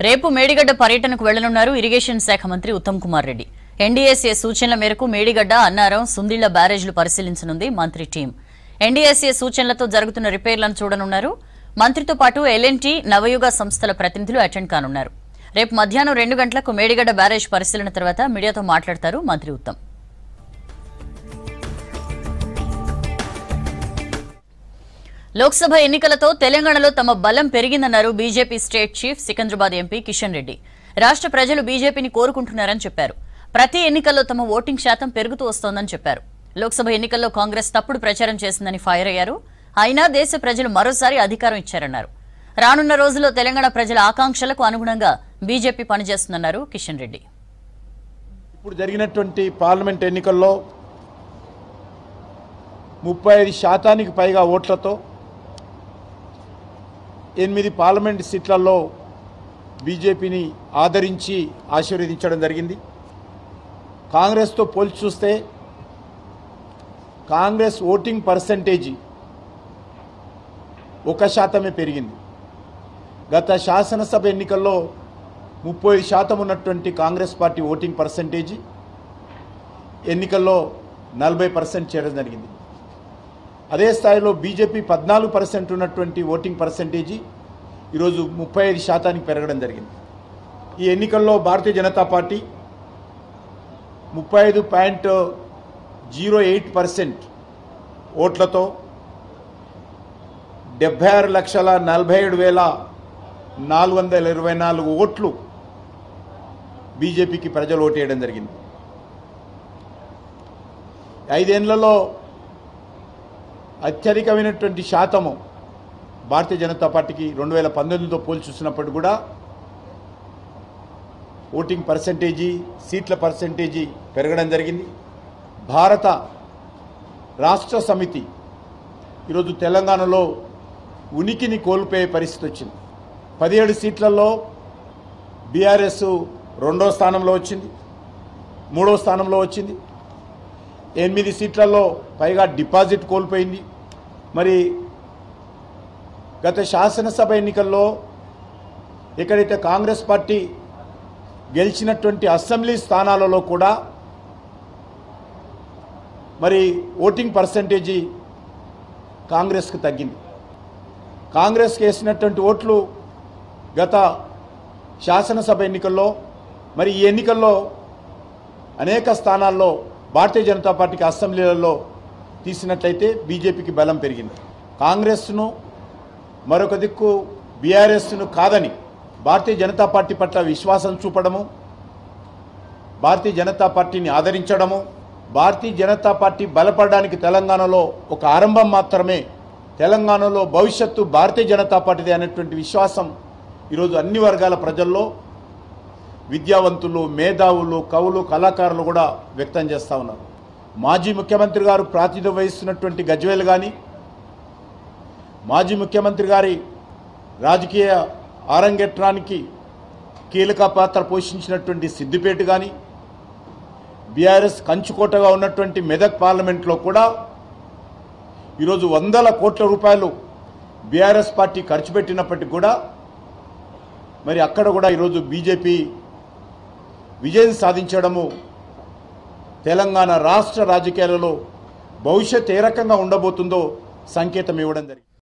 రేపు మేడిగడ్డ పర్యటనకు వెళ్లనున్నారు ఇరిగేషన్ శాఖ మంత్రి ఉత్తమ్ కుమార్ రెడ్డి. ఎన్డీఎస్ఏ సూచనల మేరకు మేడిగడ్డ, అన్నారం, సుందిళ్ల బ్యారేజ్లు పరిశీలించనుంది మంత్రి టీం. ఎన్డీఎస్ఏ సూచనలతో జరుగుతున్న రిపేర్లను చూడనున్నారు. మంత్రితో పాటు ఎల్ఎన్టీ, నవయుగ సంస్థల ప్రతినిధులు అటెండ్ కానున్నారు. రేపు మధ్యాహ్నం 2 గంటలకు మేడిగడ్డ బ్యారేజ్ పరిశీలన తర్వాత మీడియాతో మాట్లాడతారు మంత్రి ఉత్తమ్. లోక్సభ ఎన్నికలతో తెలంగాణలో తమ బలం పెరిగిందన్నారు BJP state chief Secunderabad MP Kishan Reddy. రాష్ట్ర ప్రజలు బీజేపీని కోరుకుంటున్నారని చెప్పారు. ప్రతి ఎన్నికల్లో తమ ఓటింగ్ శాతం పెరుగుతూ వస్తోందని చెప్పారు. లోక్సభ ఎన్నికల్లో కాంగ్రెస్ తప్పుడు ప్రచారం చేసిందని ఫైర్ అయ్యారు. అయినా దేశ ప్రజలు మరోసారి అధికారం ఇచ్చారన్నారు. రానున్న రోజుల్లో తెలంగాణ ప్రజల ఆకాంక్షలకు అనుగుణంగా బీజేపీ పనిచేస్తుందన్నారు కిషన్ రెడ్డి. ఇప్పుడు జరిగినటువంటి పార్లమెంట్ ఎన్నికల్లో 35% పైగా ఓట్లతో 8 పార్లమెంట్ సీట్లలో బీజేపీని ఆదరించి ఆశీర్వదించడం జరిగింది. కాంగ్రెస్తో పోల్చి చూస్తే కాంగ్రెస్ ఓటింగ్ పర్సెంటేజీ 1% పెరిగింది. గత శాసనసభ ఎన్నికల్లో 35% ఉన్నటువంటి కాంగ్రెస్ పార్టీ ఓటింగ్ పర్సెంటేజీ ఎన్నికల్లో 40% చేయడం జరిగింది. అదే స్థాయిలో బీజేపీ 14% ఉన్నటువంటి ఓటింగ్ పర్సెంటేజీ ఈరోజు 35% పెరగడం జరిగింది. ఈ ఎన్నికల్లో భారతీయ జనతా పార్టీ 35.08% ఓట్లతో 76,47,424 ఓట్లు బీజేపీకి ప్రజలు ఓటేయడం జరిగింది. 5 ఏళ్లలో అత్యధికమైనటువంటి శాతము భారతీయ జనతా పార్టీకి 2019తో పోల్చి చూసినప్పుడు కూడా ఓటింగ్ పర్సెంటేజీ, సీట్ల పర్సెంటేజీ పెరగడం జరిగింది. భారత రాష్ట్ర సమితి ఈరోజు తెలంగాణలో ఉనికిని కోల్పోయే పరిస్థితి వచ్చింది. 17 సీట్లలో బీఆర్ఎస్ 2వ స్థానంలో వచ్చింది, 3వ స్థానంలో వచ్చింది. 8 సీట్లలో పైగా డిపాజిట్ కోల్పోయింది. మరి గత శాసనసభ ఎన్నికల్లో ఎక్కడైతే కాంగ్రెస్ పార్టీ గెలిచినటువంటి అసెంబ్లీ స్థానాలలో కూడా మరి ఓటింగ్ పర్సెంటేజీ కాంగ్రెస్కి తగ్గింది. కాంగ్రెస్కి వేసినటువంటి ఓట్లు గత శాసనసభ ఎన్నికల్లో మరి ఈ ఎన్నికల్లో అనేక స్థానాల్లో భారతీయ జనతా పార్టీకి అసెంబ్లీలలో తీసినట్లయితే బీజేపీకి బలం పెరిగింది. కాంగ్రెస్ను మరొక దిక్కు బీఆర్ఎస్ను కాదని భారతీయ జనతా పార్టీ పట్ల విశ్వాసం చూపడము, భారతీయ జనతా పార్టీని ఆదరించడము, భారతీయ జనతా పార్టీ బలపడడానికి తెలంగాణలో ఒక ఆరంభం మాత్రమే. తెలంగాణలో భవిష్యత్తు భారతీయ జనతా పార్టీదే అనేటువంటి విశ్వాసం ఈరోజు అన్ని వర్గాల ప్రజల్లో, విద్యావంతులు, మేధావులు, కవులు, కళాకారులు కూడా వ్యక్తం చేస్తూ ఉన్నారు. మాజీ ముఖ్యమంత్రి గారు ప్రాతినిధ్యం వహిస్తున్నటువంటి గజ్వేల్ కానీ, మాజీ ముఖ్యమంత్రి గారి రాజకీయ ఆరంగేట్రానికి కీలక పాత్ర పోషించినటువంటి సిద్దిపేట కానీ, బీఆర్ఎస్ కంచుకోటగా ఉన్నటువంటి మెదక్ పార్లమెంట్లో కూడా ఈరోజు 100 కోట్ల రూపాయలు బీఆర్ఎస్ పార్టీ ఖర్చు పెట్టినప్పటికీ కూడా మరి అక్కడ కూడా ఈరోజు బీజేపీ విజయం సాధించడము తెలంగాణ రాష్ట్ర రాజకీయాలలో భవిష్యత్ ఏ రకంగా ఉండబోతుందో సంకేతం ఇవ్వడం జరిగింది.